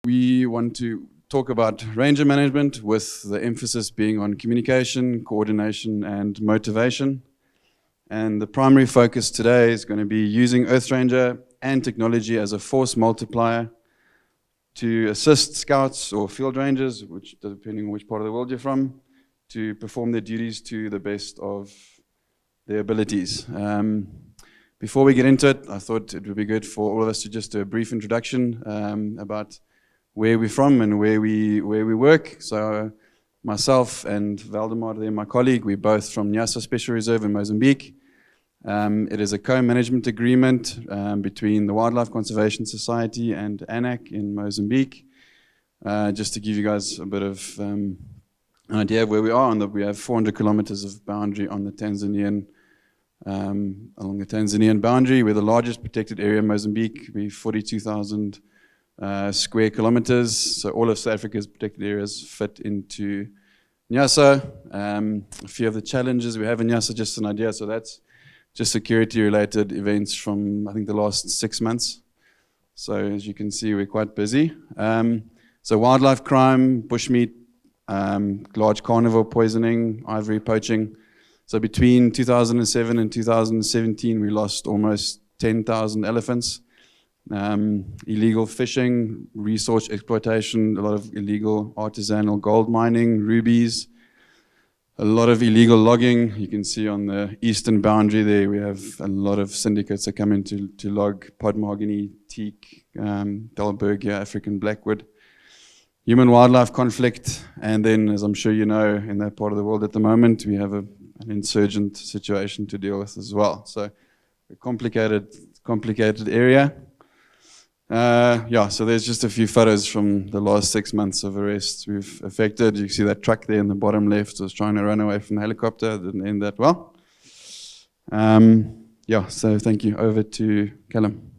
We want to talk about ranger management with the emphasis being on communication, coordination, and motivation. And the primary focus today is going to be using EarthRanger and technology as a force multiplier to assist scouts or field rangers, which depending on which part of the world you're from, to perform their duties to the best of their abilities. Before we get into it, I thought it would be good for all of us to just do a brief introduction about where we're from and where we work. So myself and Valdemar, there, my colleague, we're both from Niassa Special Reserve in Mozambique. It is a co-management agreement between the Wildlife Conservation Society and ANAC in Mozambique. Just to give you guys a bit of an idea of where we are, we have 400 kilometers of boundary on the Tanzanian, along the Tanzanian boundary. We're the largest protected area in Mozambique. We're 42,000 square kilometers. So all of South Africa's protected areas fit into Niassa. A few of the challenges we have in Niassa, just an idea. So that's just security-related events from, I think, the last 6 months. So as you can see, we're quite busy. So wildlife crime, bushmeat, large carnivore poisoning, ivory poaching. So between 2007 and 2017, we lost almost 10,000 elephants. Illegal fishing, resource exploitation, a lot of illegal artisanal gold mining, rubies, a lot of illegal logging. You can see on the eastern boundary there, we have a lot of syndicates that come in to log pod mahogany, teak, Dalbergia, African blackwood. Human-wildlife conflict, and then, as I'm sure you know, in that part of the world at the moment, we have an insurgent situation to deal with as well. So a complicated area. So there's just a few photos from the last 6 months of arrests we've affected. You can see that truck there in the bottom left was trying to run away from the helicopter. It didn't end that well. So thank you. Over to Callum.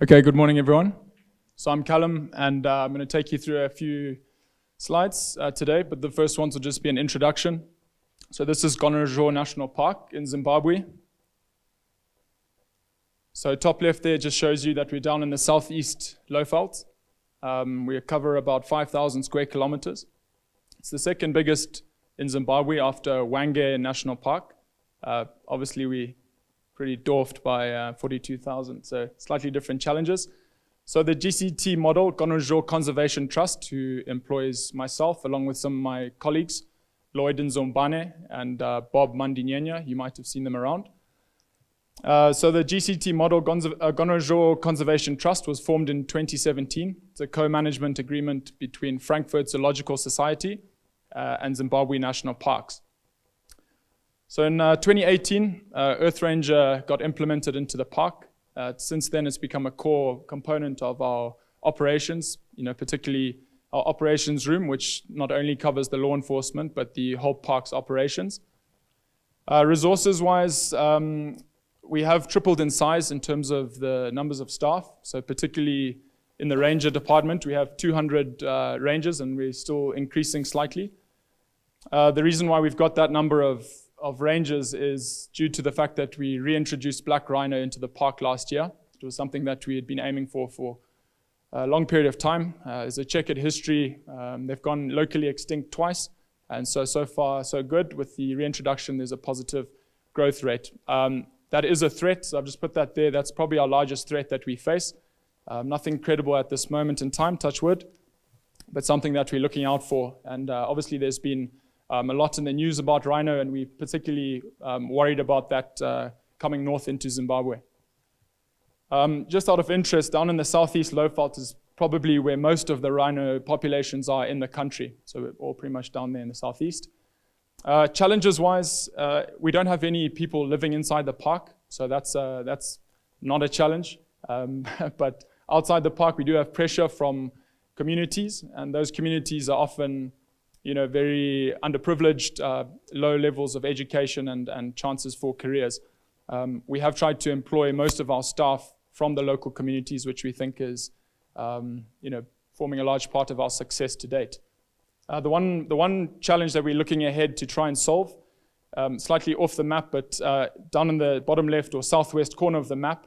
Okay, good morning, everyone. So I'm Callum, and I'm going to take you through a few slides today, but the first ones will just be an introduction. So this is Gonarezhou National Park in Zimbabwe. So top left there just shows you that we're down in the southeast lowveld. We cover about 5,000 square kilometers. It's the second biggest in Zimbabwe after Hwange National Park. Obviously, we're pretty dwarfed by 42,000, so slightly different challenges. So the GCT model, Gonarezhou Conservation Trust, who employs myself along with some of my colleagues, Lloyd Nzombane and Bob Mandinyenya. You might have seen them around. So the GCT model, Gonarezhou Conservation Trust, was formed in 2017. It's a co-management agreement between Frankfurt Zoological Society and Zimbabwe National Parks. So in 2018, EarthRanger got implemented into the park. Since then, it's become a core component of our operations, particularly our operations room, which not only covers the law enforcement, but the whole park's operations. Resources-wise, we have tripled in size in terms of the numbers of staff. So particularly in the ranger department, we have 200 rangers, and we're still increasing slightly. The reason why we've got that number of rangers is due to the fact that we reintroduced black rhino into the park last year. It was something that we had been aiming for a long period of time. As a checkered history, they've gone locally extinct twice, and so far so good. With the reintroduction, there's a positive growth rate. That is a threat, so I've just put that there. That's probably our largest threat that we face. Nothing credible at this moment in time, touch wood, but something that we're looking out for. And obviously there's been a lot in the news about rhino, and we're particularly worried about that coming north into Zimbabwe. Just out of interest, down in the southeast lowveld is probably where most of the rhino populations are in the country. So we're all pretty much down there in the southeast. Challenges-wise, we don't have any people living inside the park, so that's not a challenge. But outside the park, we do have pressure from communities, and those communities are often very underprivileged, low levels of education and chances for careers. We have tried to employ most of our staff from the local communities, which we think is, forming a large part of our success to date. The one challenge that we're looking ahead to try and solve slightly off the map, but down in the bottom left or southwest corner of the map,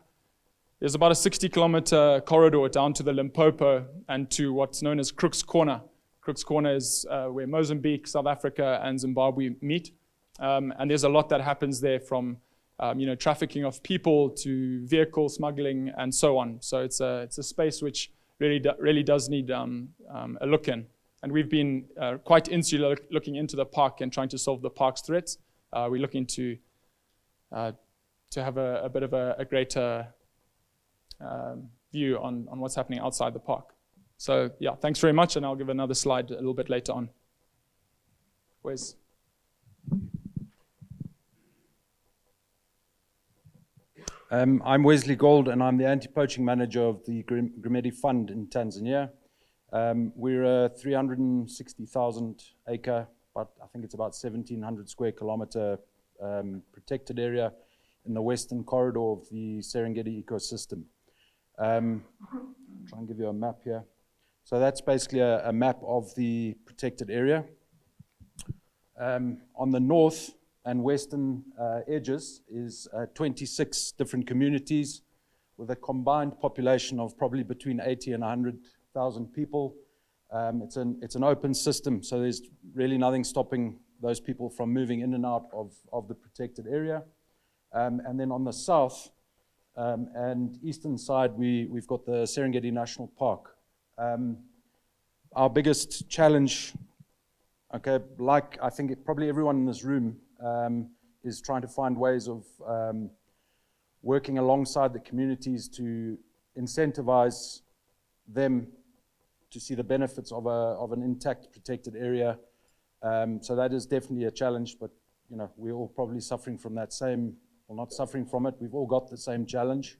there's about a 60-kilometer corridor down to the Limpopo and to what's known as Crook's Corner. Crook's Corner is where Mozambique, South Africa, and Zimbabwe meet. And there's a lot that happens there, from trafficking of people to vehicle smuggling and so on. So it's a space which really does need a look in. And we've been quite insular looking into the park and trying to solve the park's threats. We're looking to have a bit of a greater view on what's happening outside the park. So yeah, thanks very much, and I'll give another slide a little bit later on. Wes? I'm Wesley Gold, and I'm the anti-poaching manager of the Grumeti Fund in Tanzania. We're a 360,000 acre, but I think it's about 1,700 square kilometer protected area in the western corridor of the Serengeti ecosystem. Try and give you a map here. So that's basically a map of the protected area. On the north and western edges is 26 different communities with a combined population of probably between 80 and 100,000 people. It's an open system, so there's really nothing stopping those people from moving in and out of the protected area. And then on the south and eastern side, we've got the Serengeti National Park. Our biggest challenge, okay, like I think probably everyone in this room, is trying to find ways of working alongside the communities to incentivize them to see the benefits of an intact protected area. So that is definitely a challenge, but we're all probably suffering from that same, well, not suffering from it, we've all got the same challenge.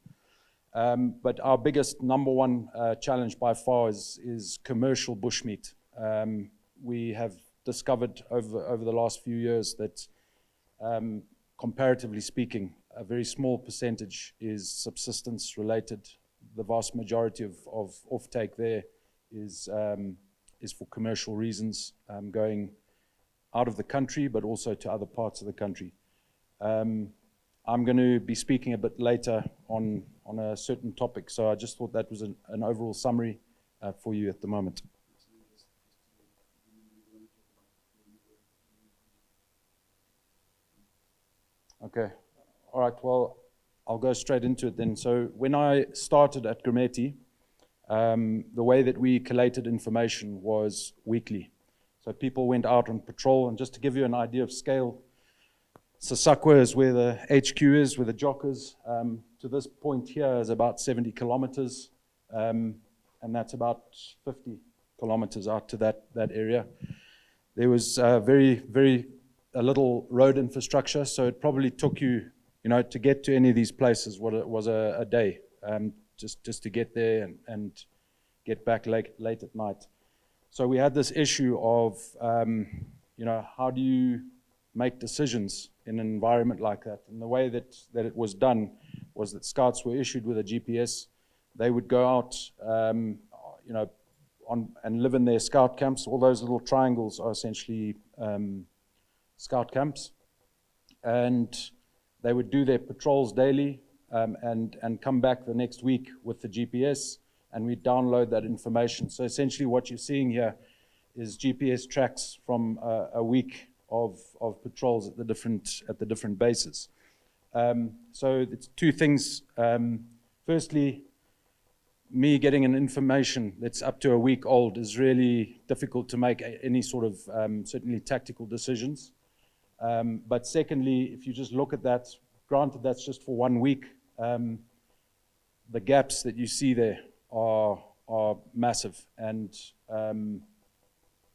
But our biggest number one challenge by far is commercial bushmeat. We have discovered over the last few years that comparatively speaking, a very small percentage is subsistence related. The vast majority of offtake there is for commercial reasons, going out of the country, but also to other parts of the country. I'm going to be speaking a bit later on a certain topic, so I just thought that was an overall summary for you at the moment. Okay, all right, well, I'll go straight into it then. So when I started at Grumeti, the way that we collated information was weekly. So people went out on patrol, and just to give you an idea of scale, Sosakwe is where the HQ is, where the jock is. To this point here is about 70 kilometers, and that's about 50 kilometers out to that area. There was very a little road infrastructure, so it probably took you, to get to any of these places was a day, just to get there and get back late at night. So we had this issue of, how do you make decisions in an environment like that? And the way that it was done was that scouts were issued with a GPS. They would go out, and live in their scout camps. All those little triangles are essentially scout camps. And they would do their patrols daily and come back the next week with the GPS, and we'd download that information. So essentially what you're seeing here is GPS tracks from a week of patrols at the different bases. So it's two things. Firstly, me getting an information that's up to a week old is really difficult to make any sort of certainly tactical decisions. But secondly, if you just look at that, granted that's just for 1 week, the gaps that you see there are massive, and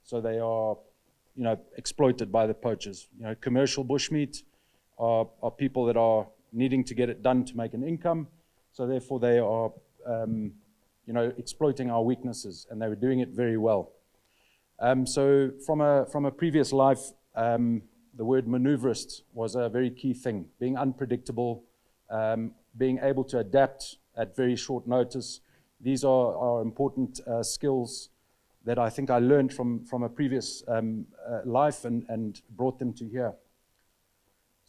so they are exploited by the poachers. Commercial bushmeat are people that are needing to get it done to make an income, so therefore they are exploiting our weaknesses, and they were doing it very well. So from a previous life, the word maneuverist was a very key thing, being unpredictable, being able to adapt at very short notice. These are important skills that I think I learned from a previous life and brought them to here.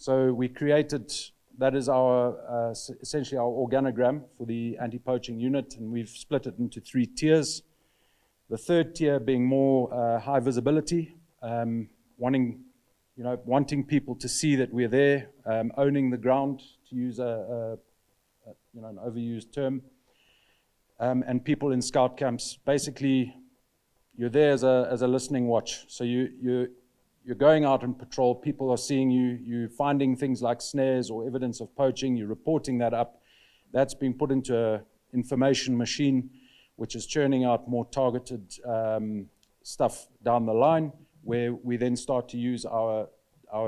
So we created, that is our essentially our organogram for the anti-poaching unit, and we've split it into 3 tiers. The third tier being more high visibility, wanting people to see that we're there, owning the ground, to use an overused term, and people in scout camps. Basically, you're there as a listening watch. So you're going out on patrol. People are seeing you. You're finding things like snares or evidence of poaching. You're reporting that up. That's being put into an information machine, which is churning out more targeted stuff down the line, where we then start to use our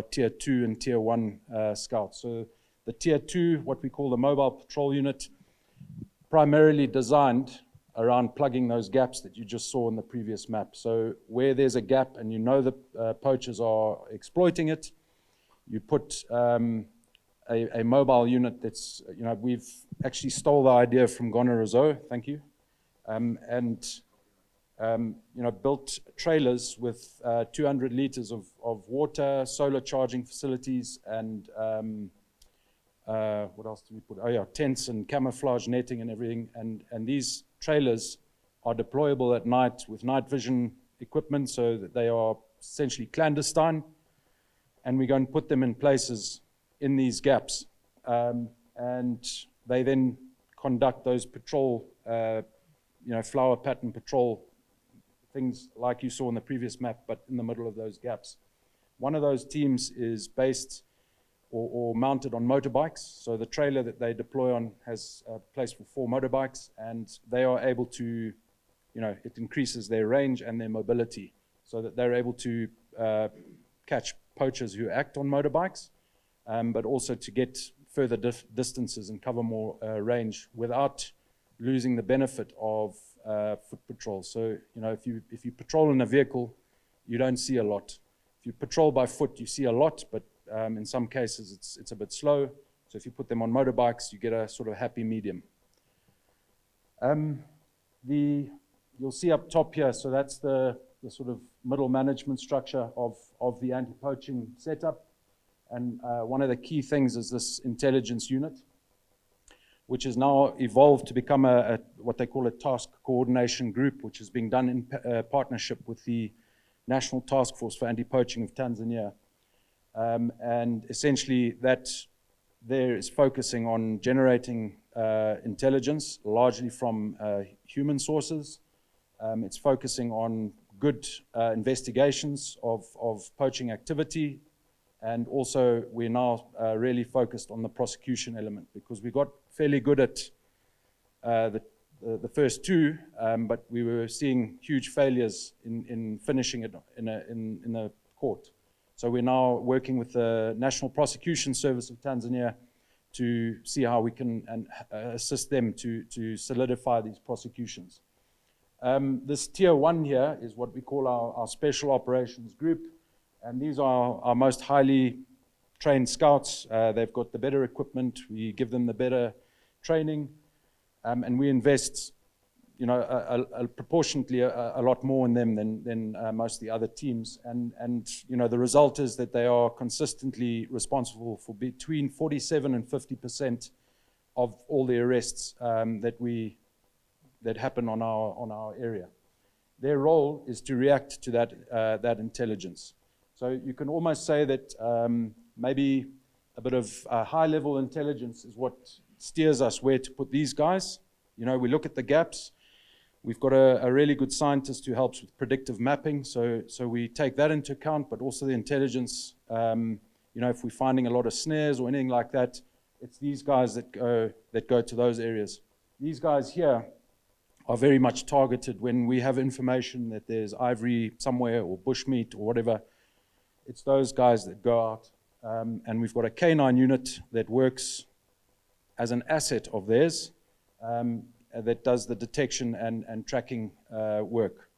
tier 2 and tier 1 scouts. So the tier 2, what we call the mobile patrol unit, primarily designed around plugging those gaps that you just saw in the previous map. So where there's a gap and you know the poachers are exploiting it, you put a mobile unit that's, we've actually stole the idea from Gonarezhou, thank you, built trailers with 200 liters of water, solar charging facilities, and what else did we put? Oh yeah, tents and camouflage netting and everything. And these trailers are deployable at night with night vision equipment, so that they are essentially clandestine. And we go and put them in places in these gaps. And they then conduct those patrol, flower pattern patrol, things like you saw in the previous map, but in the middle of those gaps. One of those teams is based or mounted on motorbikes. So the trailer that they deploy on has a place for 4 motorbikes, and they are able to, it increases their range and their mobility, so that they're able to catch poachers who act on motorbikes, but also to get further distances and cover more range without losing the benefit of foot patrol. So, if you patrol in a vehicle, you don't see a lot. If you patrol by foot, you see a lot, but in some cases it's a bit slow. So if you put them on motorbikes, you get a sort of happy medium. You'll see up top here, so that's the sort of middle management structure of the anti-poaching setup. And one of the key things is this intelligence unit, which has now evolved to become what they call a task coordination group, which is being done in partnership with the National Task Force for Anti-Poaching of Tanzania. And essentially that there is focusing on generating intelligence, largely from human sources. It's focusing on good investigations of poaching activity, and also we're now really focused on the prosecution element, because we got fairly good at the first 2, but we were seeing huge failures in finishing it in a court. So we're now working with the National Prosecution Service of Tanzania to see how we can assist them to solidify these prosecutions. This tier 1 here is what we call our Special Operations Group, and these are our most highly trained scouts. They've got the better equipment, we give them the better training, and we invest proportionately a lot more in them than most of the other teams. And the result is that they are consistently responsible for between 47 and 50% of all the arrests that happen on our area. Their role is to react to that intelligence. So you can almost say that maybe a bit of high-level intelligence is what steers us where to put these guys. We look at the gaps. We've got a really good scientist who helps with predictive mapping, so we take that into account, but also the intelligence. If we're finding a lot of snares or anything like that, it's these guys that go to those areas. These guys here are very much targeted when we have information that there's ivory somewhere or bushmeat or whatever. It's those guys that go out, and we've got a canine unit that works as an asset of theirs, that does the detection and tracking work.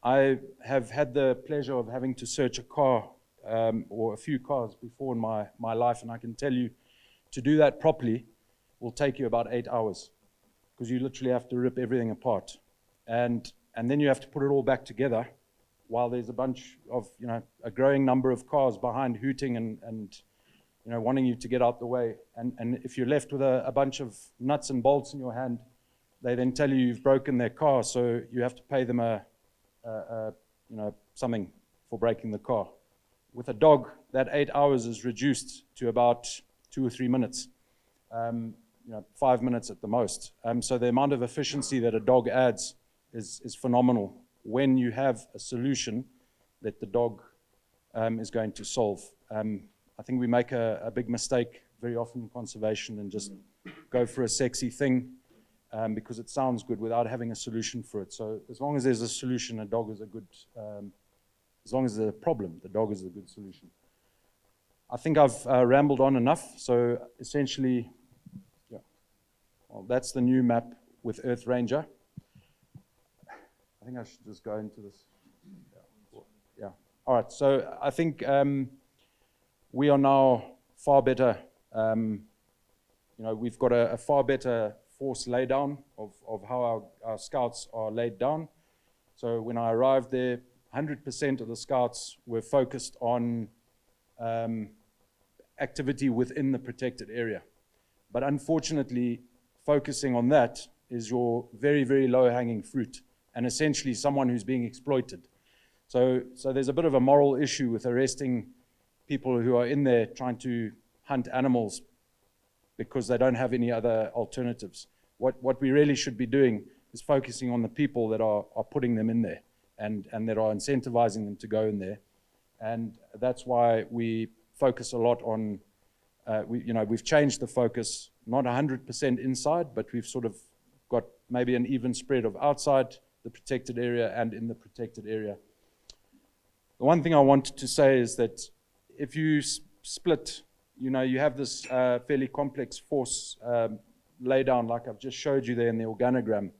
I have had the pleasure of having to search a car or a few cars before in my life, and I can tell you, to do that properly will take you about 8 hours, because you literally have to rip everything apart, and then you have to put it all back together while there's a bunch of, a growing number of cars behind hooting and wanting you to get out the way. And if you're left with a bunch of nuts and bolts in your hand, they then tell you you've broken their car, so you have to pay them something for breaking the car. With a dog, that 8 hours is reduced to about 2 or 3 minutes, 5 minutes at the most. So the amount of efficiency that a dog adds is phenomenal when you have a solution that the dog is going to solve. I think we make a big mistake very often in conservation and just go for a sexy thing because it sounds good without having a solution for it. So as long as there's a solution, a dog is a good, as long as there's a problem, the dog is a good solution. I think I've rambled on enough. So essentially, well, that's the new map with EarthRanger. I think I should just go into this. Yeah. All right. So I think we are now far better. We've got a far better force laydown of how our scouts are laid down. So when I arrived there, 100% of the scouts were focused on activity within the protected area. But unfortunately, focusing on that is your very, very low-hanging fruit, and essentially someone who's being exploited. So there's a bit of a moral issue with arresting people who are in there trying to hunt animals because they don't have any other alternatives. What we really should be doing is focusing on the people that are putting them in there and that are incentivizing them to go in there. And that's why we focus a lot on, we've changed the focus, not 100% inside, but we've sort of got maybe an even spread of outside the protected area and in the protected area. The one thing I wanted to say is that if you split, you have this fairly complex force laydown like I've just showed you there in the organogram.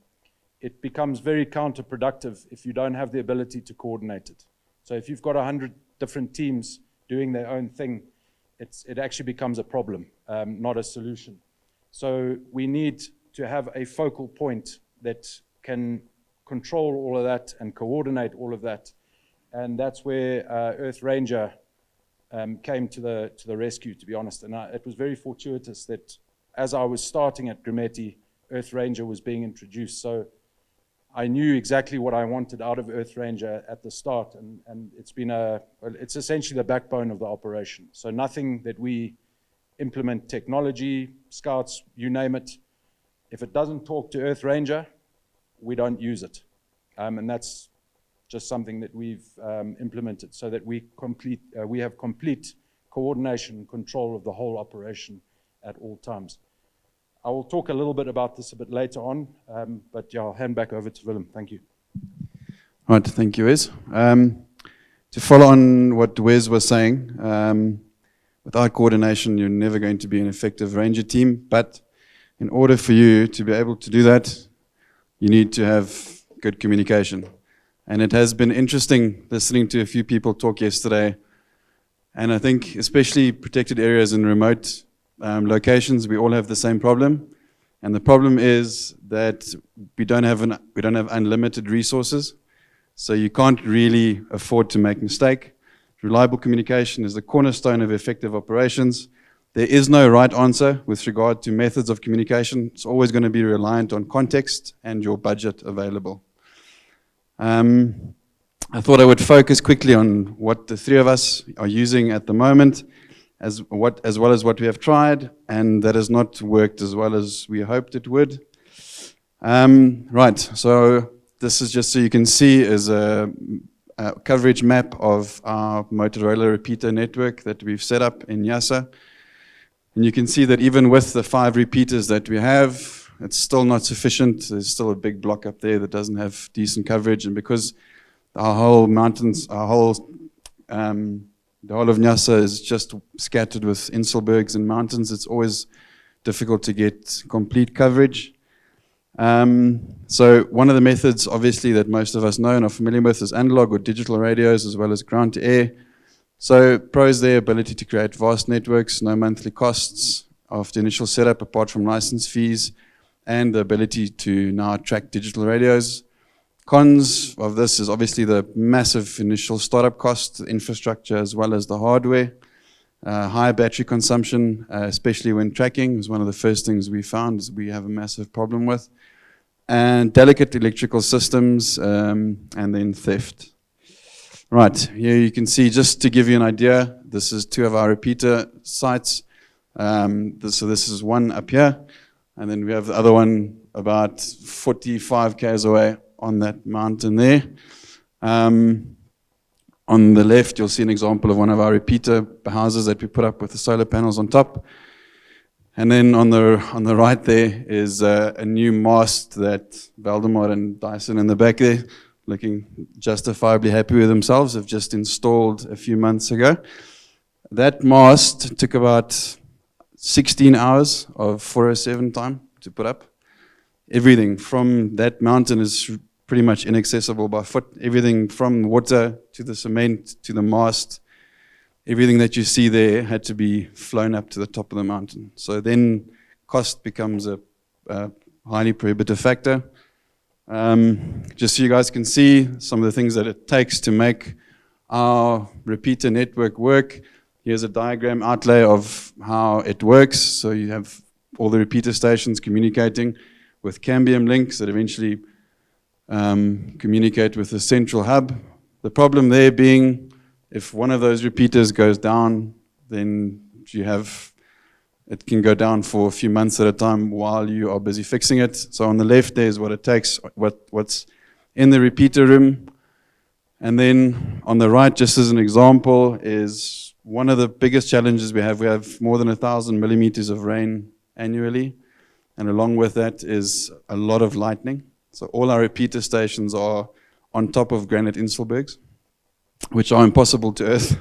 It becomes very counterproductive if you don't have the ability to coordinate it. So if you've got 100 different teams doing their own thing, it actually becomes a problem, not a solution. So we need to have a focal point that can control all of that and coordinate all of that. And that's where EarthRanger came to the rescue, to be honest. And it was very fortuitous that as I was starting at Grumeti, EarthRanger was being introduced. So I knew exactly what I wanted out of EarthRanger at the start, and it's essentially the backbone of the operation. So nothing that we implement, technology, scouts, you name it, if it doesn't talk to EarthRanger, we don't use it. And that's just something that we've implemented so that we have complete coordination and control of the whole operation at all times. I will talk a little bit about this a bit later on, but yeah, I'll hand back over to Willem. Thank you. Right, thank you, Wes. To follow on what Wes was saying, without coordination, you're never going to be an effective ranger team. But in order for you to be able to do that, you need to have good communication. And it has been interesting listening to a few people talk yesterday. And I think especially protected areas and remote locations, we all have the same problem. And the problem is that we don't have unlimited resources. So you can't really afford to make mistake. Reliable communication is the cornerstone of effective operations. There is no right answer with regard to methods of communication. It's always going to be reliant on context and your budget available. I thought I would focus quickly on what the three of us are using at the moment, as well as what we have tried, and that has not worked as well as we hoped it would. Right, so this is just so you can see is a coverage map of our Motorola repeater network that we've set up in Niassa. And you can see that even with the 5 repeaters that we have, it's still not sufficient. There's still a big block up there that doesn't have decent coverage. And because our whole mountains, the whole of Niassa is just scattered with inselbergs and mountains, it's always difficult to get complete coverage. So one of the methods, obviously, that most of us know and are familiar with is analog or digital radios, as well as ground-to-air. So pros there, ability to create vast networks, no monthly costs after initial setup apart from license fees, and the ability to now track digital radios. Cons of this is obviously the massive initial startup cost, the infrastructure as well as the hardware. High battery consumption, especially when tracking, was one of the first things we found is we have a massive problem with. And delicate electrical systems, and then theft. Right, here you can see, just to give you an idea, this is 2 of our repeater sites. So this is one up here, and then we have the other one about 45 k's away on that mountain there. On the left, you'll see an example of one of our repeater houses that we put up with the solar panels on top. And then on the right there is a new mast that Valdemar and Dyson in the back there, looking justifiably happy with themselves, have just installed a few months ago. That mast took about 16 hours of 407 time to put up. Everything from that mountain is pretty much inaccessible by foot. Everything from water to the cement to the mast, everything that you see there had to be flown up to the top of the mountain. So then cost becomes a highly prohibitive factor. Just so you guys can see some of the things that it takes to make our repeater network work. Here's a diagram outlay of how it works. So you have all the repeater stations communicating with cambium links that eventually communicate with the central hub. The problem there being, if one of those repeaters goes down, then it can go down for a few months at a time while you are busy fixing it. So on the left there is what it takes, what's in the repeater room. And then on the right, just as an example, is one of the biggest challenges we have. We have more than 1,000 millimeters of rain annually. And along with that is a lot of lightning. So all our repeater stations are on top of granite inselbergs, which are impossible to earth.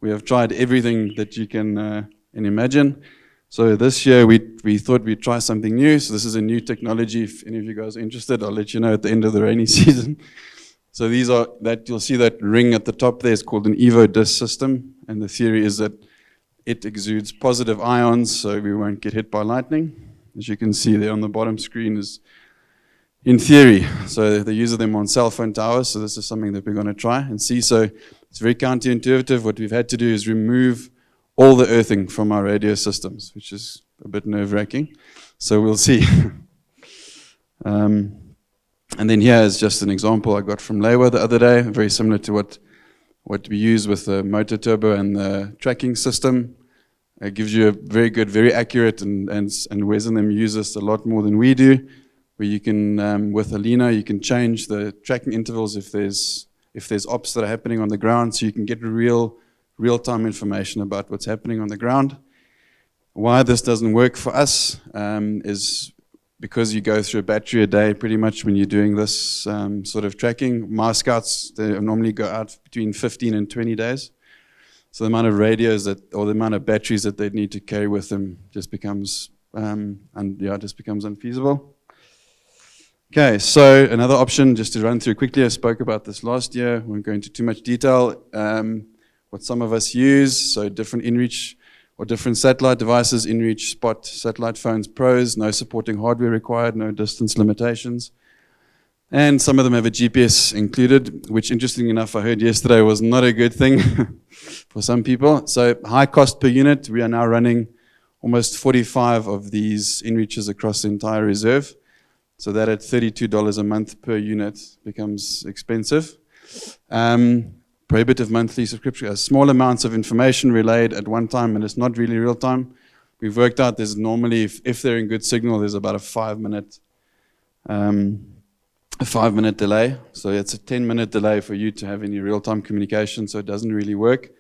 We have tried everything that you can imagine. So this year we thought we'd try something new. So this is a new technology. If any of you guys are interested, I'll let you know at the end of the rainy season. So these are you'll see that ring at the top there is called an Evo disc system. And the theory is that it exudes positive ions so we won't get hit by lightning. As you can see there on the bottom screen is in theory. So they use them on cell phone towers. So this is something that we're going to try and see. So it's very counterintuitive. What we've had to do is remove all the earthing from our radio systems, which is a bit nerve-wracking. So we'll see. And then here is just an example I got from Lewa the other day, very similar to what we use with the motor turbo and the tracking system. It gives you a very good, very accurate, and Wes and them use this a lot more than we do, where you can, with Alina, you can change the tracking intervals if there's ops that are happening on the ground, so you can get real-time information about what's happening on the ground. Why this doesn't work for us is because you go through a battery a day pretty much when you're doing this sort of tracking. My scouts, they normally go out between 15 and 20 days. So the amount of radios or the amount of batteries that they need to carry with them just becomes, just becomes unfeasible. Okay, so another option, just to run through quickly, I spoke about this last year, won't go into too much detail. What some of us use, so different inReach or different satellite devices, inReach, Spot, satellite phones, pros, no supporting hardware required, no distance limitations. And some of them have a GPS included, which interestingly enough, I heard yesterday was not a good thing for some people. So high cost per unit, we are now running almost 45 of these inReaches across the entire reserve. So that at $32 a month per unit becomes expensive. Prohibitive monthly subscription, small amounts of information relayed at one time, and it's not really real time. We've worked out there's normally, if they're in good signal, there's about a 5-minute delay. So it's a 10-minute delay for you to have any real-time communication, so it doesn't really work.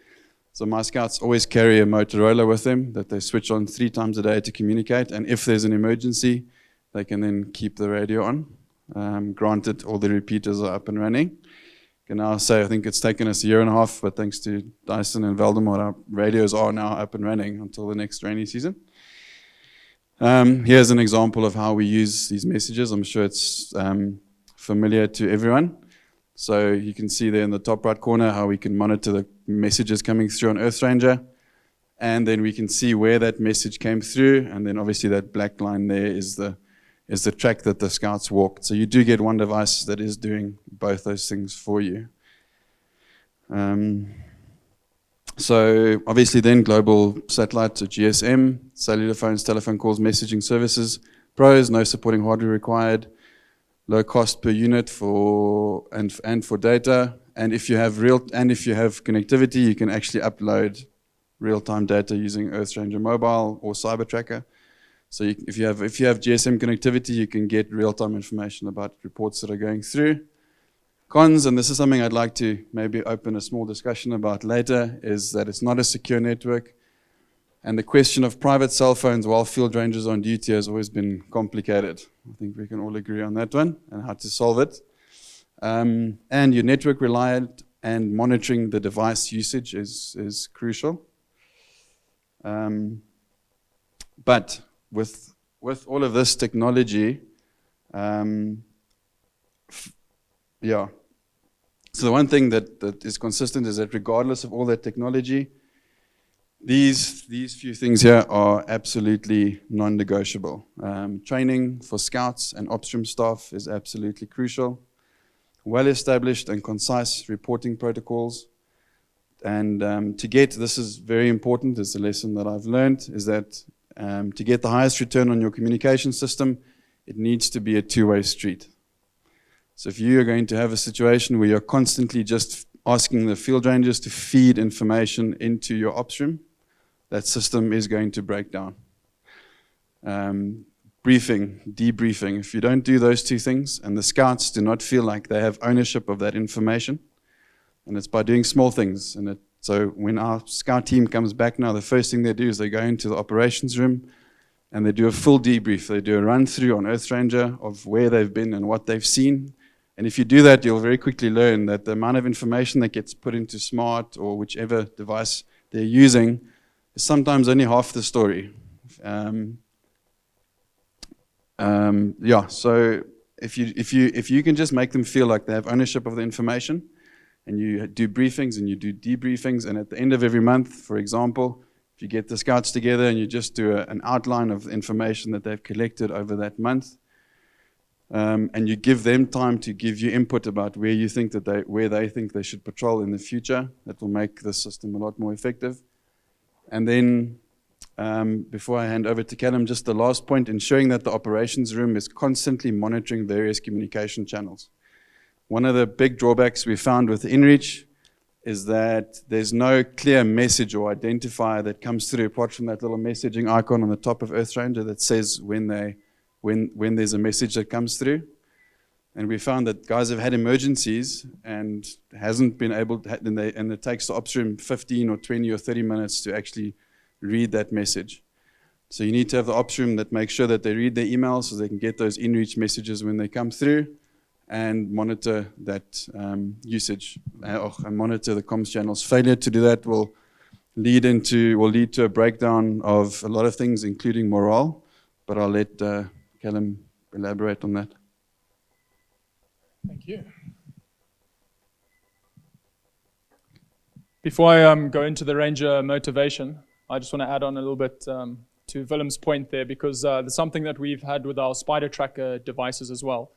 So my scouts always carry a Motorola with them that they switch on 3 times a day to communicate, and if there's an emergency, they can then keep the radio on. Granted, all the repeaters are up and running. I can now say I think it's taken us a year and a half, but thanks to Dyson and Valdemar, our radios are now up and running until the next rainy season. Here's an example of how we use these messages. I'm sure it's familiar to everyone. So you can see there in the top right corner how we can monitor the messages coming through on EarthRanger. And then we can see where that message came through. And then obviously that black line there is the is the track that the scouts walked. So you do get one device that is doing both those things for you. So obviously then global satellite, so GSM, cellular phones, telephone calls, messaging services. Pros, no supporting hardware required, low cost per unit and for data. And if you have connectivity, you can actually upload real-time data using EarthRanger Mobile or Cyber Tracker. So if you have GSM connectivity, you can get real-time information about reports that are going through. Cons, and this is something I'd like to maybe open a small discussion about later, is that it's not a secure network. And the question of private cell phones while field rangers on duty has always been complicated. I think we can all agree on that one and how to solve it. And your network reliant and monitoring the device usage is crucial. But with all of this technology, so the one thing that is consistent is that regardless of all that technology, these few things here are absolutely non-negotiable. Training for scouts and upstream staff is absolutely crucial. Well-established and concise reporting protocols. And this is very important, it's a lesson that I've learned, is that to get the highest return on your communication system, it needs to be a two-way street. So if you are going to have a situation where you're constantly just asking the field rangers to feed information into your upstream, that system is going to break down. Briefing, debriefing, if you don't do those two things and the scouts do not feel like they have ownership of that information, and it's by doing small things. So when our scout team comes back now, the first thing they do is they go into the operations room and they do a full debrief. They do a run through on EarthRanger of where they've been and what they've seen. And if you do that, you'll very quickly learn that the amount of information that gets put into Smart or whichever device they're using is sometimes only half the story. So if you can just make them feel like they have ownership of the information, and you do briefings and you do debriefings, and at the end of every month, for example, if you get the scouts together and you just do an outline of the information that they've collected over that month, and you give them time to give you input about where they think they should patrol in the future, that will make the system a lot more effective. And then, before I hand over to Callum, just the last point, ensuring that the operations room is constantly monitoring various communication channels. One of the big drawbacks we found with InReach is that there's no clear message or identifier that comes through apart from that little messaging icon on the top of EarthRanger that says when there's a message that comes through. And we found that guys have had emergencies and hasn't been able to, and it takes the ops room 15 or 20 or 30 minutes to actually read that message. So you need to have the ops room that makes sure that they read their emails so they can get those InReach messages when they come through, and monitor that usage and monitor the comms channels. Failure to do that will lead to a breakdown of a lot of things, including morale. But I'll let Callum elaborate on that. Thank you. Before I go into the Ranger motivation, I just want to add on a little bit to Willem's point there, because there's something that we've had with our Spider Tracker devices as well.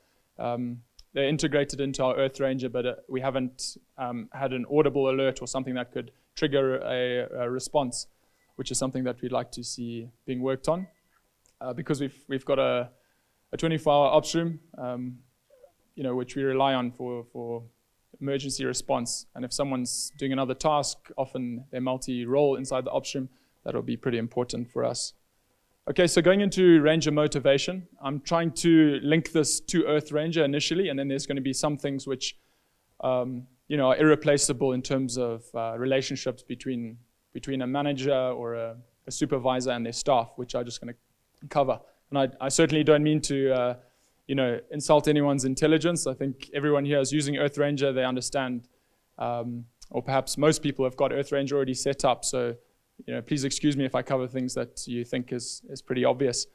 They're integrated into our EarthRanger, but we haven't had an audible alert or something that could trigger a response, which is something that we'd like to see being worked on. Because we've got a 24-hour ops room, which we rely on for emergency response. And if someone's doing another task, often they're multi-role inside the ops room, that'll be pretty important for us. Okay, so going into Ranger motivation, I'm trying to link this to EarthRanger initially, and then there's going to be some things which are irreplaceable in terms of relationships between a manager or a supervisor and their staff, which I'm just going to cover. And I certainly don't mean to insult anyone's intelligence. I think everyone here is using EarthRanger. They understand, or perhaps most people have got EarthRanger already set up. So, please excuse me if I cover things that you think is pretty obvious.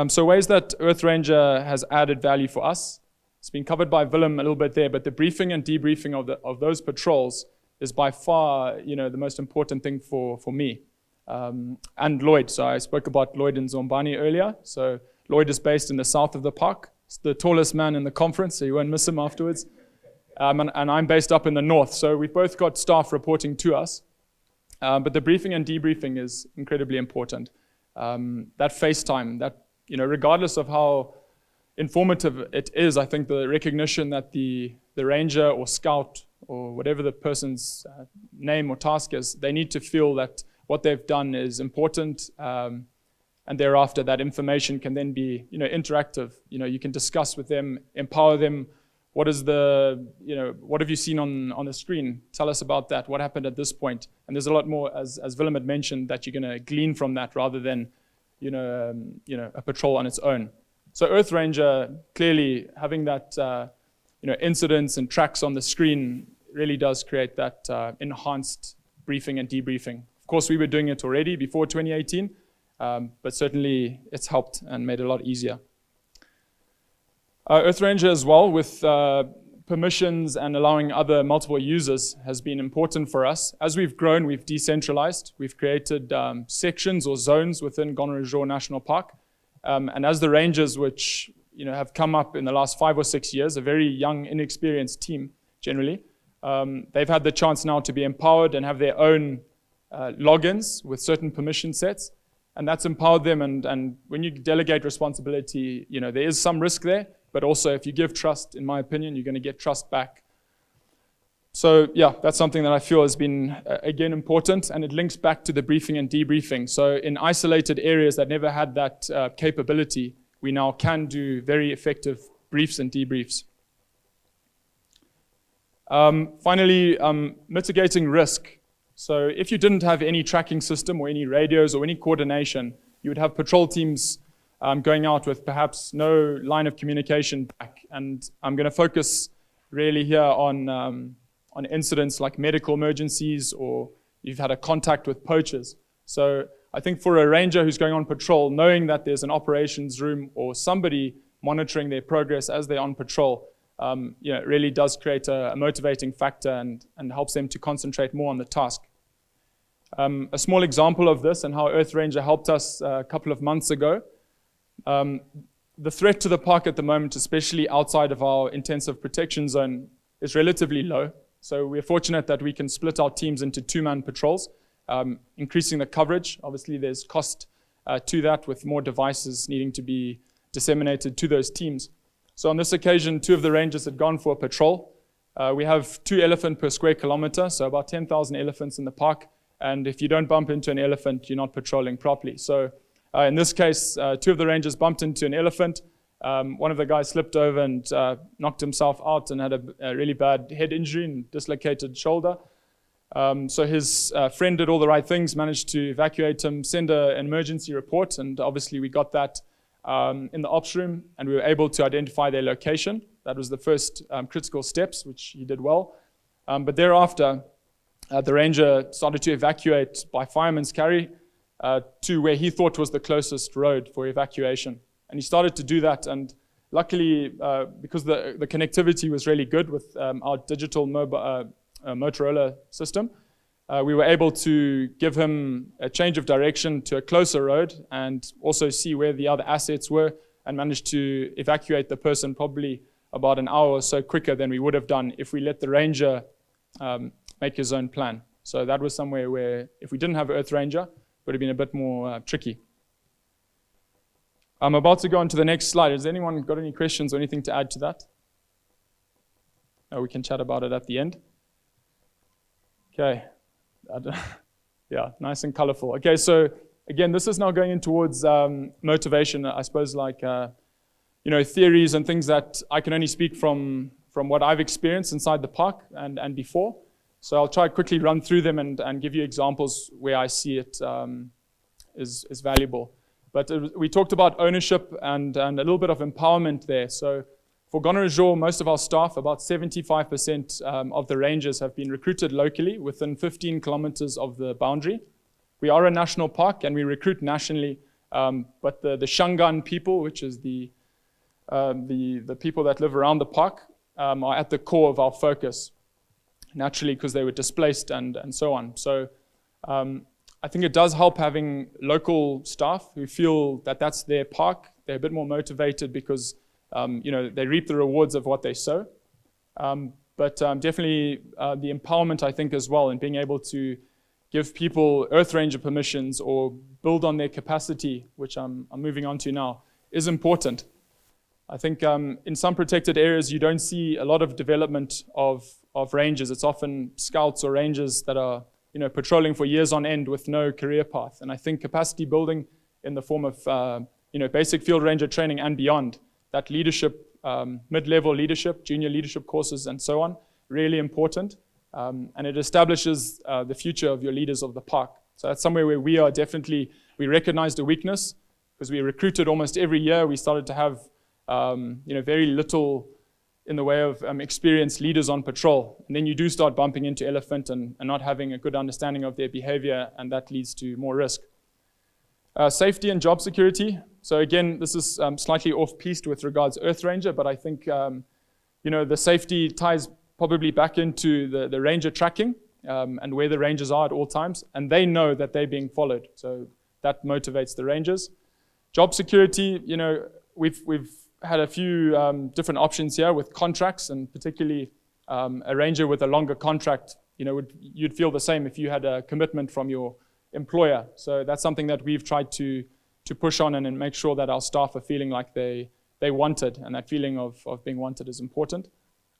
So ways that EarthRanger has added value for us. It's been covered by Willem a little bit there, but the briefing and debriefing of those patrols is by far, the most important thing for me. And Lloyd. So I spoke about Lloyd and Zombani earlier. So Lloyd is based in the south of the park. He's the tallest man in the conference, so you won't miss him afterwards. And I'm based up in the north, so we've both got staff reporting to us. But the briefing and debriefing is incredibly important. That FaceTime, that, regardless of how informative it is, I think the recognition that the ranger or scout or whatever the person's name or task is, they need to feel that what they've done is important, and thereafter that information can then be, interactive. You can discuss with them, empower them. What is what have you seen on the screen? Tell us about that. What happened at this point? And there's a lot more, as Willem had mentioned, that you're going to glean from that rather than, a patrol on its own. So EarthRanger, clearly having that, incidents and tracks on the screen really does create that enhanced briefing and debriefing. Of course, we were doing it already before 2018, but certainly it's helped and made it a lot easier. EarthRanger as well, with permissions and allowing other multiple users, has been important for us. As we've grown, we've decentralized. We've created sections or zones within Gonarezhou National Park. And as the rangers, which have come up in the last 5 or 6 years, a very young, inexperienced team generally, they've had the chance now to be empowered and have their own logins with certain permission sets. And that's empowered them. And when you delegate responsibility, there is some risk there. But also, if you give trust, in my opinion, you're going to get trust back. So, yeah, that's something that I feel has been, again, important, and it links back to the briefing and debriefing. So, in isolated areas that never had that capability, we now can do very effective briefs and debriefs. Finally, mitigating risk. So, if you didn't have any tracking system or any radios or any coordination, you would have patrol teams going out with perhaps no line of communication back. And I'm going to focus really here on incidents like medical emergencies, or you've had a contact with poachers. So I think for a ranger who's going on patrol, knowing that there's an operations room or somebody monitoring their progress as they're on patrol, it really does create a motivating factor and helps them to concentrate more on the task. A small example of this and how EarthRanger helped us a couple of months ago. The threat to the park at the moment, especially outside of our intensive protection zone, is relatively low. So we're fortunate that we can split our teams into 2-man patrols, increasing the coverage. Obviously, there's cost to that, with more devices needing to be disseminated to those teams. So on this occasion, 2 of the rangers had gone for a patrol. We have 2 elephants per square kilometer, so about 10,000 elephants in the park. And if you don't bump into an elephant, you're not patrolling properly. So in this case, 2 of the rangers bumped into an elephant. One of the guys slipped over and knocked himself out and had a really bad head injury and dislocated shoulder. So his friend did all the right things, managed to evacuate him, send an emergency report, and obviously we got that in the ops room, and we were able to identify their location. That was the first critical steps, which he did well. But thereafter, the ranger started to evacuate by fireman's carry to where he thought was the closest road for evacuation. And he started to do that, and luckily, because the connectivity was really good with our digital Motorola system, we were able to give him a change of direction to a closer road and also see where the other assets were, and managed to evacuate the person probably about an hour or so quicker than we would have done if we let the ranger make his own plan. So that was somewhere where, if we didn't have EarthRanger, would have been a bit more tricky. I'm about to go on to the next slide. Has anyone got any questions or anything to add to that? No, we can chat about it at the end. Okay. Yeah, nice and colorful. Okay, so again, this is now going in towards motivation, I suppose, like theories and things that I can only speak from what I've experienced inside the park and before. So I'll try to quickly run through them and give you examples where I see it is valuable. But we talked about ownership and a little bit of empowerment there. So for Gonarezhou, most of our staff, about 75% of the rangers, have been recruited locally within 15 kilometers of the boundary. We are a national park and we recruit nationally, but the Shangan people, which is the people that live around the park, are at the core of our focus, naturally, because they were displaced and so on. So I think it does help having local staff who feel that that's their park, They're a bit more motivated because they reap the rewards of what they sow. But definitely the empowerment, I think, as well, and being able to give people EarthRanger permissions or build on their capacity, which I'm moving on to now, is important. I think in some protected areas, you don't see a lot of development of rangers. It's often scouts or rangers that are patrolling for years on end with no career path. And I think capacity building in the form of basic field ranger training and beyond, that leadership, mid-level leadership, junior leadership courses and so on, really important. And it establishes the future of your leaders of the park. So that's somewhere where we recognized a weakness because we recruited almost every year. We started to have very little in the way of experienced leaders on patrol. And then you do start bumping into elephant and not having a good understanding of their behavior, and that leads to more risk. Safety and job security. So again, this is slightly off-piste with regards to EarthRanger, but I think the safety ties probably back into the ranger tracking and where the rangers are at all times, and they know that they're being followed. So that motivates the rangers. Job security, we've had a few different options here with contracts, and particularly a ranger with a longer contract, you'd feel the same if you had a commitment from your employer. So that's something that we've tried to push on and make sure that our staff are feeling like they wanted, and that feeling of being wanted is important.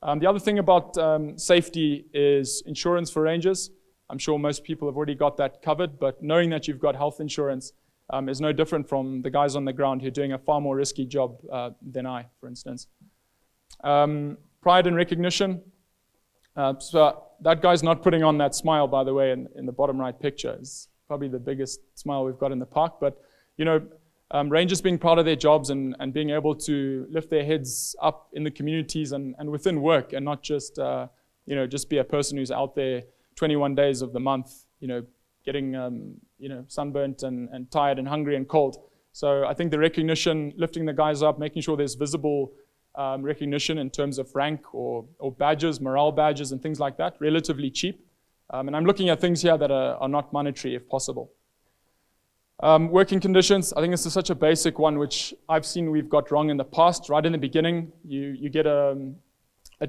The other thing about safety is insurance for rangers. I'm sure most people have already got that covered, but knowing that you've got health insurance is no different from the guys on the ground who are doing a far more risky job than I, for instance. Pride and recognition. So that guy's not putting on that smile, by the way, in the bottom right picture. It's probably the biggest smile we've got in the park. But, rangers being proud of their jobs and being able to lift their heads up in the communities and within work, and not just, just be a person who's out there 21 days of the month, getting, sunburnt and tired and hungry and cold. So I think the recognition, lifting the guys up, making sure there's visible recognition in terms of rank or badges, morale badges and things like that, relatively cheap. And I'm looking at things here that are not monetary if possible. Working conditions, I think this is such a basic one, which I've seen we've got wrong in the past. Right in the beginning, you get a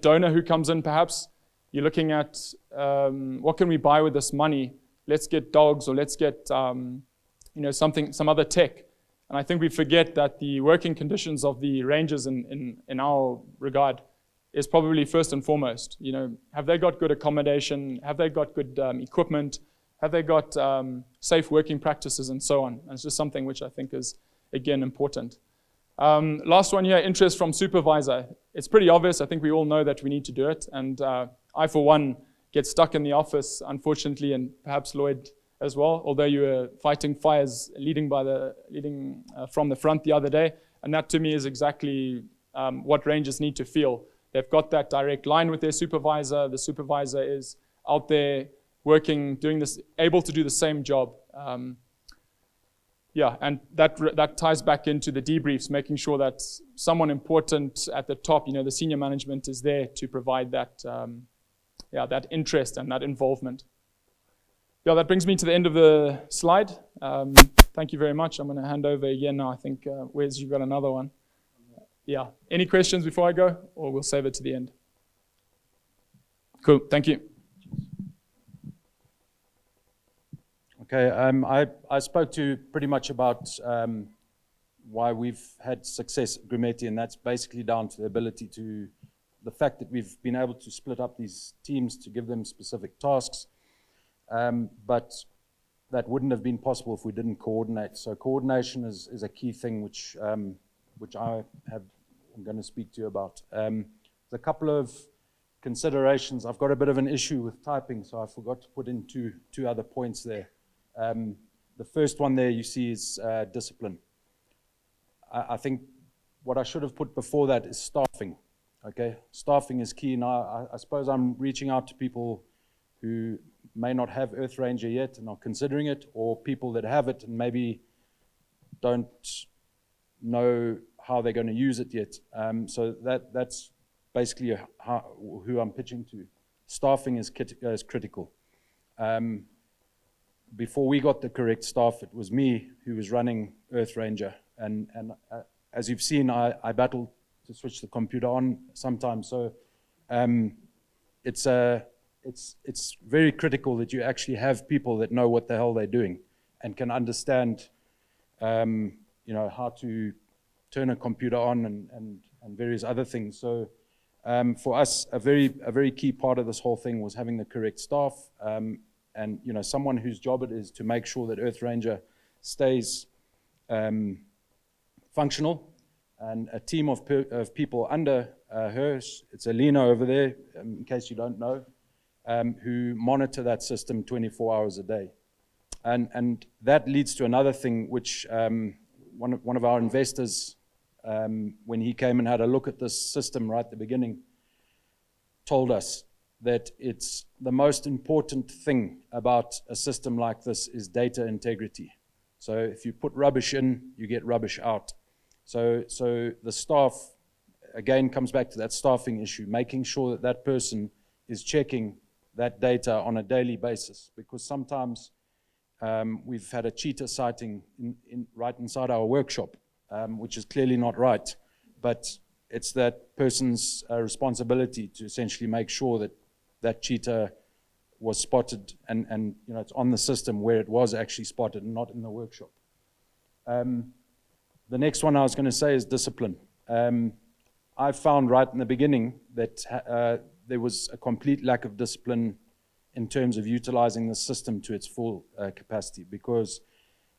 donor who comes in perhaps. You're looking at what can we buy with this money? Let's get dogs, or let's get some other tech. And I think we forget that the working conditions of the rangers in our regard is probably first and foremost. Have they got good accommodation? Have they got good equipment? Have they got safe working practices and so on? And it's just something which I think is, again, important. Last one here, interest from supervisor. It's pretty obvious. I think we all know that we need to do it. And I, for one, get stuck in the office, unfortunately, and perhaps Lloyd as well, although you were fighting fires leading from the front the other day. And that, to me, is exactly what rangers need to feel. They've got that direct line with their supervisor. The supervisor is out there working, doing this, able to do the same job. And that ties back into the debriefs, making sure that someone important at the top, the senior management, is there to provide that, that interest and that involvement. Yeah, that brings me to the end of the slide. Thank you very much. I'm going to hand over again now. I think, Wes, you've got another one. Yeah. Any questions before I go, or we'll save it to the end? Cool. Thank you. Okay, I spoke to you pretty much about why we've had success at Grumeti, and that's basically down to the fact that we've been able to split up these teams to give them specific tasks, but that wouldn't have been possible if we didn't coordinate. So coordination is a key thing which I'm going to speak to you about. There's a couple of considerations. I've got a bit of an issue with typing, so I forgot to put in two other points there. The first one there you see is discipline. I think what I should have put before that is staffing. Okay, staffing is key. Now, I suppose I'm reaching out to people who may not have EarthRanger yet and are considering it, or people that have it and maybe don't know how they're going to use it yet. So that's basically who I'm pitching to. Staffing is critical. Before we got the correct staff, it was me who was running EarthRanger, and as you've seen, I battle to switch the computer on sometimes. So it's very critical that you actually have people that know what the hell they're doing and can understand, how to turn a computer on and various other things. So for us, a very key part of this whole thing was having the correct staff, and someone whose job it is to make sure that EarthRanger stays functional, and a team of people under her. It's Alina over there, in case you don't know, who monitor that system 24 hours a day. And that leads to another thing, which one of our investors, when he came and had a look at this system right at the beginning, told us that it's the most important thing about a system like this is data integrity. So if you put rubbish in, you get rubbish out. So the staff, again, comes back to that staffing issue, making sure that that person is checking that data on a daily basis, because sometimes we've had a cheater sighting right inside our workshop, which is clearly not right, but it's that person's responsibility to essentially make sure that that cheater was spotted and it's on the system where it was actually spotted and not in the workshop. The next one I was going to say is discipline. I found right in the beginning that there was a complete lack of discipline in terms of utilizing the system to its full capacity, because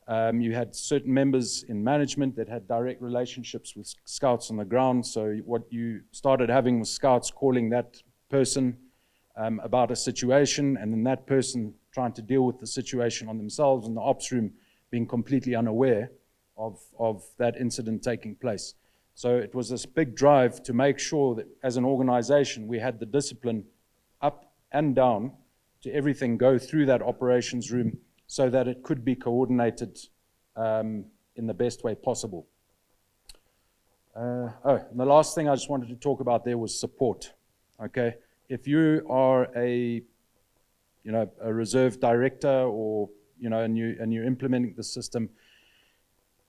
you had certain members in management that had direct relationships with scouts on the ground. So what you started having was scouts calling that person about a situation, and then that person trying to deal with the situation on themselves, and the ops room being completely unaware of that incident taking place. So it was this big drive to make sure that as an organization we had the discipline up and down to everything go through that operations room so that it could be coordinated in the best way possible. And the last thing I just wanted to talk about there was support. Okay, if you are a reserve director, or and you're implementing the system,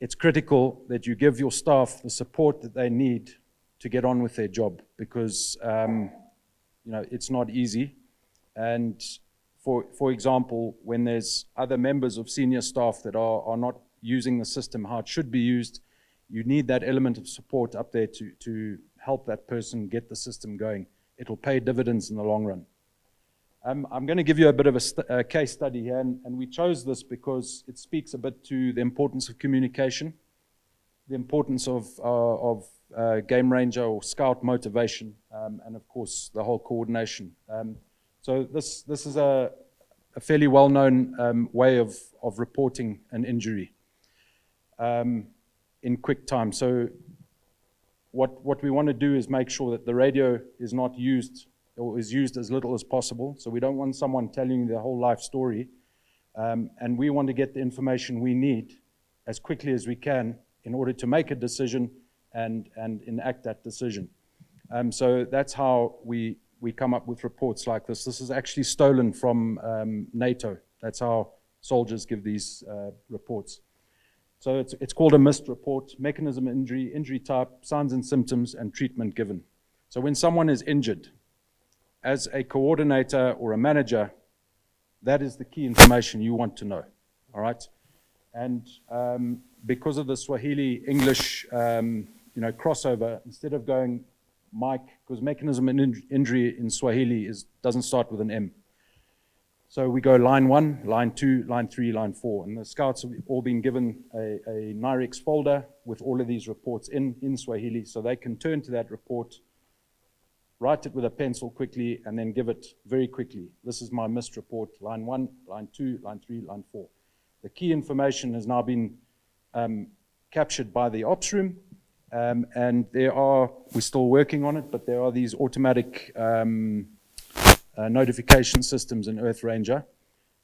it's critical that you give your staff the support that they need to get on with their job, because it's not easy. And for example, when there's other members of senior staff that are not using the system how it should be used, you need that element of support up there to help that person get the system going. It'll pay dividends in the long run. I'm going to give you a bit of a case study here, and we chose this because it speaks a bit to the importance of communication, the importance of game ranger or scout motivation, and of course the whole coordination. So this is a fairly well-known way of reporting an injury in quick time. So what we want to do is make sure that the radio is not used, or is used as little as possible. So we don't want someone telling you their whole life story, and we want to get the information we need as quickly as we can in order to make a decision and enact that decision. So that's how we come up with reports like this. This is actually stolen from NATO. That's how soldiers give these reports. So it's called a MIST report: mechanism injury, injury type, signs and symptoms, and treatment given. So when someone is injured, as a coordinator or a manager, that is the key information you want to know, all right? And because of the Swahili-English crossover, instead of going Mike, because mechanism and injury in Swahili doesn't start with an M. So we go line 1, line 2, line 3, line 4. And the scouts have all been given a Nyrex folder with all of these reports in Swahili, so they can turn to that report, write it with a pencil quickly, and then give it very quickly. This is my MIST report, line 1, line 2, line 3, line 4. The key information has now been captured by the ops room, and we're still working on it, but there are these automatic notification systems in EarthRanger.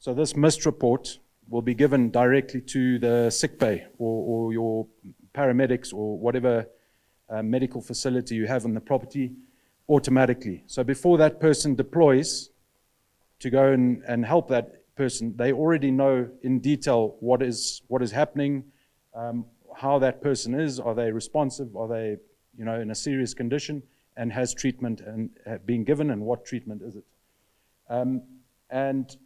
So this MIST report will be given directly to the sick bay or your paramedics or whatever medical facility you have on the property, automatically. So before that person deploys to go and help that person, they already know in detail what is happening, how that person is. Are they responsive? Are they, in a serious condition? And has treatment and been given, and what treatment is it? And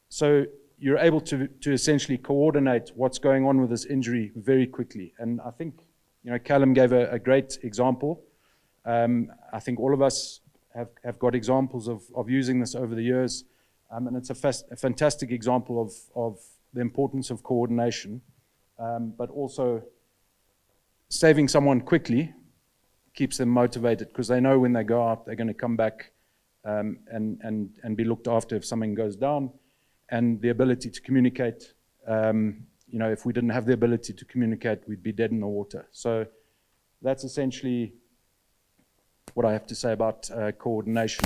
so you're able to essentially coordinate what's going on with this injury very quickly. And I think, Callum gave a great example. I think all of us have got examples of using this over the years. And it's a fantastic example of the importance of coordination, but also saving someone quickly keeps them motivated, because they know when they go out, they're going to come back and be looked after if something goes down. And the ability to communicate, if we didn't have the ability to communicate, we'd be dead in the water. So that's essentially what I have to say about coordination.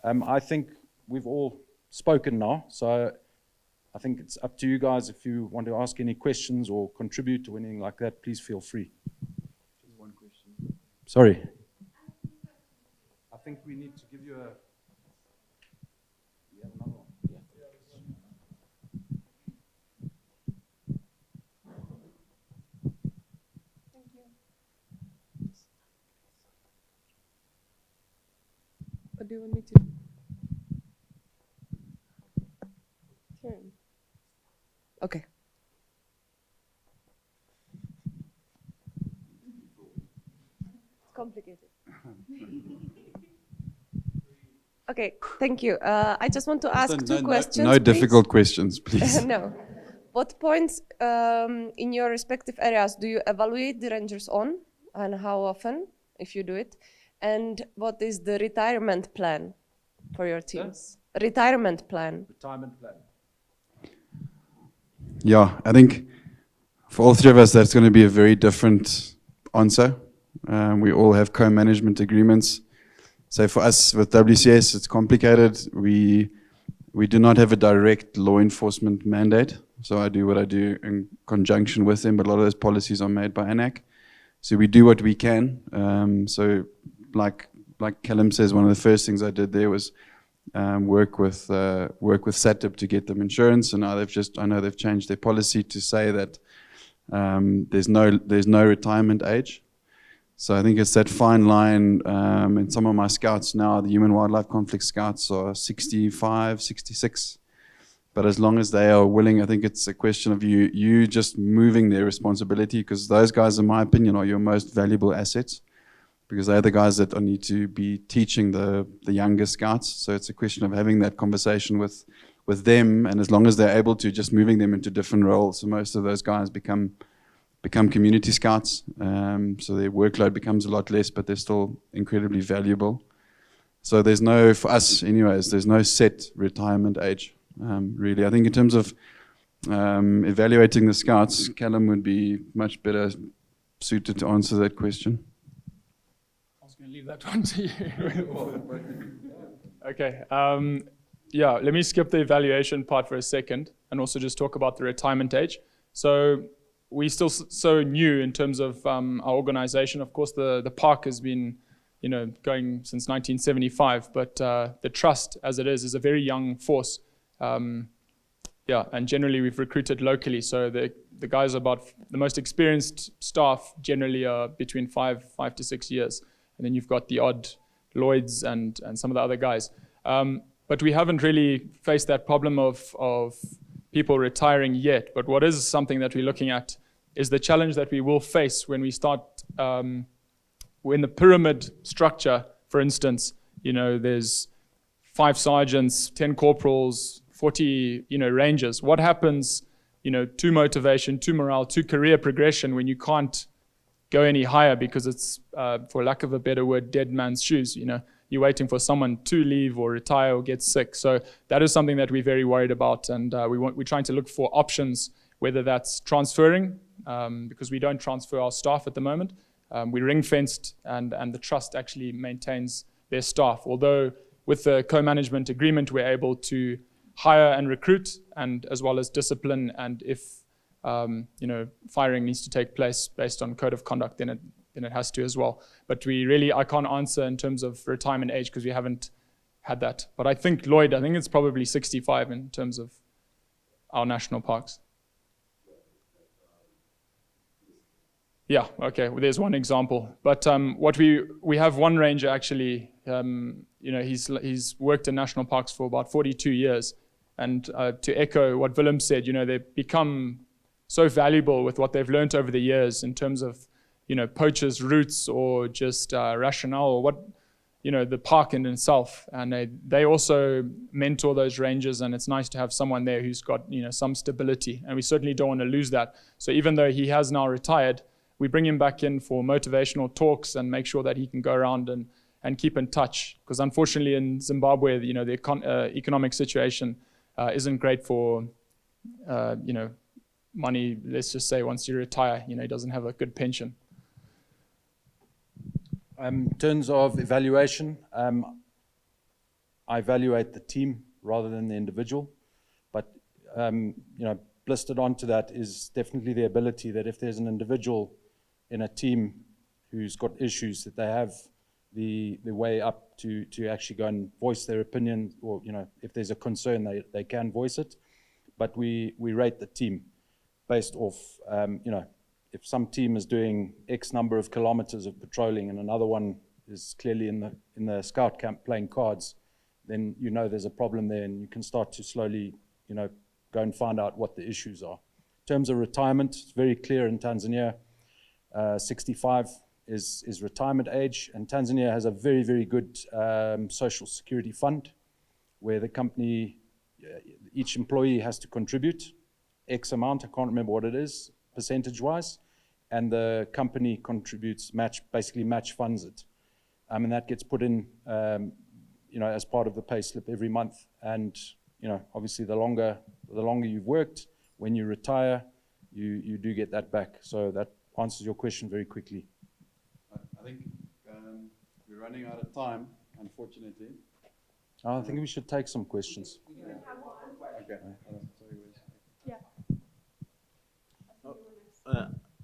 I think we've all spoken now, so I think it's up to you guys. If you want to ask any questions or contribute to anything like that, please feel free. Just one question. Sorry. I think we need to give you a... You have another one? Yeah. Thank you. What do you want me to... Turn. Okay. It's complicated. Okay, thank you. I just want to ask two questions. No difficult questions, please. No. What points in your respective areas do you evaluate the rangers on, and how often, if you do it? And what is the retirement plan for your teams? Retirement plan. Retirement plan. Yeah, I think for all three of us, that's going to be a very different answer. We all have co-management agreements. So for us with WCS, it's complicated. We do not have a direct law enforcement mandate. So I do what I do in conjunction with them, but a lot of those policies are made by ANAC. So we do what we can. So like Callum says, one of the first things I did there was work with SATIP to get them insurance, and now I know they've changed their policy to say that there's no retirement age. So I think it's that fine line. And some of my scouts now, the human wildlife conflict scouts, are 65, 66. But as long as they are willing, I think it's a question of you just moving their responsibility, because those guys, in my opinion, are your most valuable assets, because they're the guys that need to be teaching the younger scouts. So it's a question of having that conversation with them, and as long as they're able to, just moving them into different roles. So most of those guys become community scouts, so their workload becomes a lot less, but they're still incredibly valuable. So for us anyways, there's no set retirement age, really. I think in terms of evaluating the scouts, Callum would be much better suited to answer that question. I was going to leave that one to you. Okay. Yeah, let me skip the evaluation part for a second and also just talk about the retirement age. So we're still so new in terms of our organization. Of course, the park has been, going since 1975, but the trust, as it is a very young force. And generally we've recruited locally. So the guys about the most experienced staff generally are between 5 to 6 years, and then you've got the odd Lloyds and some of the other guys. But we haven't really faced that problem of people retiring yet. But what is something that we're looking at is the challenge that we will face when we start, in the pyramid structure, for instance, there's 5 sergeants, 10 corporals, 40, rangers. What happens, to motivation, to morale, to career progression when you can't go any higher because it's, for lack of a better word, dead man's shoes, You're waiting for someone to leave or retire or get sick. So that is something that we're very worried about, and we're trying to look for options, whether that's transferring, because we don't transfer our staff at the moment. We're ring-fenced, and the trust actually maintains their staff. Although with the co-management agreement, we're able to hire and recruit, and as well as discipline, and if firing needs to take place based on code of conduct, then it has to as well. But I can't answer in terms of retirement age because we haven't had that. But I think Lloyd, it's probably 65 in terms of our national parks. Yeah, okay, well, there's one example. But what we have one ranger actually, he's worked in national parks for about 42 years. And to echo what Willem said, they've become so valuable with what they've learned over the years in terms of, poachers' routes or just rationale or what, the park in itself. And they also mentor those rangers, and it's nice to have someone there who's got, some stability. And we certainly don't want to lose that. So even though he has now retired, we bring him back in for motivational talks and make sure that he can go around and keep in touch. Because unfortunately in Zimbabwe, the economic situation isn't great for, money, let's just say once you retire, he doesn't have a good pension. In terms of evaluation, I evaluate the team rather than the individual. But, listed onto that is definitely the ability that if there's an individual in a team who's got issues, that they have the way up to actually go and voice their opinion, or if there's a concern, they can voice it. But we rate the team based off, if some team is doing X number of kilometers of patrolling and another one is clearly in the scout camp playing cards, then there's a problem there, and you can start to slowly go and find out what the issues are. In terms of retirement, it's very clear in Tanzania. 65 is retirement age, and Tanzania has a very, very good social security fund where the company, each employee has to contribute X amount, I can't remember what it is, percentage-wise, and the company contributes, basically match funds it. And that gets put in, as part of the pay slip every month. And, obviously the longer you've worked, when you retire, you do get that back. So that answers your question very quickly. I think we're running out of time, unfortunately. I think we should take some questions. Okay.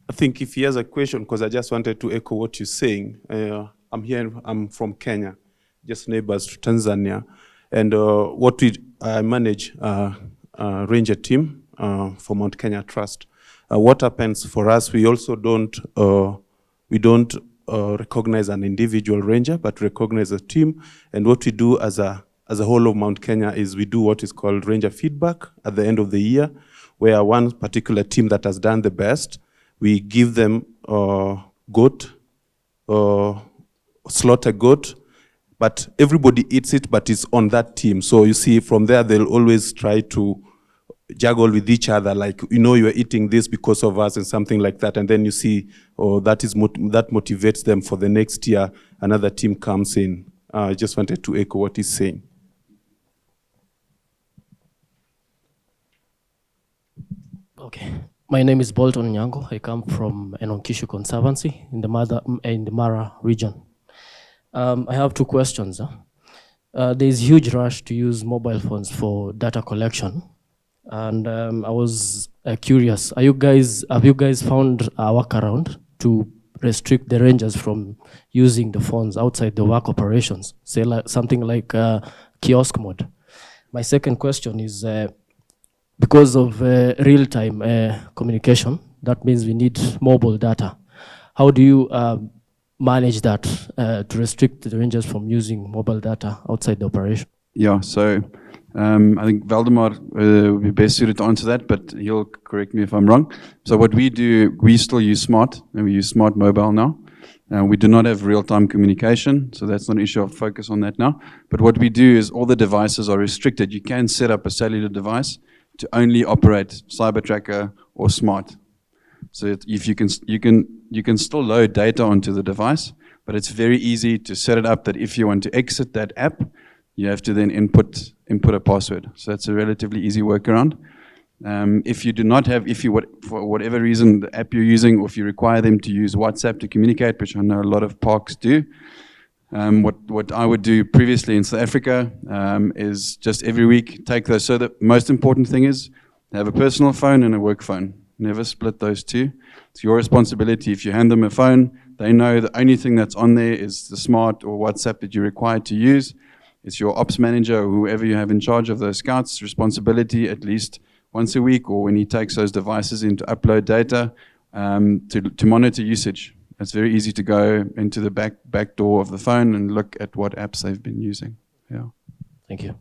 I think if he has a question, because I just wanted to echo what you're saying. I'm from Kenya, just neighbors to Tanzania. And I manage a ranger team for Mount Kenya Trust. What happens for us, we also don't recognize an individual ranger, but recognize a team. And what we do as a whole of Mount Kenya is we do what is called ranger feedback at the end of the year, where one particular team that has done the best, we give them goat, slaughter goat, but everybody eats it, but it's on that team. So you see, from there, they'll always try to juggle with each other, like, you're eating this because of us and something like that. And then you see, that motivates them for the next year. Another team comes in. I just wanted to echo what he's saying. Okay. My name is Bolton Nyango. I come from Enonkishu Conservancy in the Mara region. I have two questions. There's huge rush to use mobile phones for data collection. And I was curious, have you guys found a workaround to restrict the rangers from using the phones outside the work operations, say something like kiosk mode? My second question is, because of real-time communication, that means we need mobile data. How do you manage that to restrict the rangers from using mobile data outside the operation? Yeah, so I think Valdemar would be best suited to answer that, but he'll correct me if I'm wrong. So what we do, we still use smart, and we use smart mobile now. We do not have real-time communication, so that's not an issue. I'll focus on that now. But what we do is all the devices are restricted. You can set up a cellular device to only operate Cyber Tracker or Smart. So if you can still load data onto the device, but it's very easy to set it up that if you want to exit that app, you have to then input a password. So that's a relatively easy workaround. If you do not have, for whatever reason, the app you're using, or if you require them to use WhatsApp to communicate, which I know a lot of parks do, what I would do previously in South Africa is just every week take those. So the most important thing is have a personal phone and a work phone. Never split those two. It's your responsibility. If you hand them a phone, they know the only thing that's on there is the Smart or WhatsApp that you're required to use. It's your ops manager or whoever you have in charge of those scouts' responsibility at least once a week, or when he takes those devices in to upload data, to monitor usage. It's very easy to go into the back door of the phone and look at what apps they've been using. Yeah. Thank you.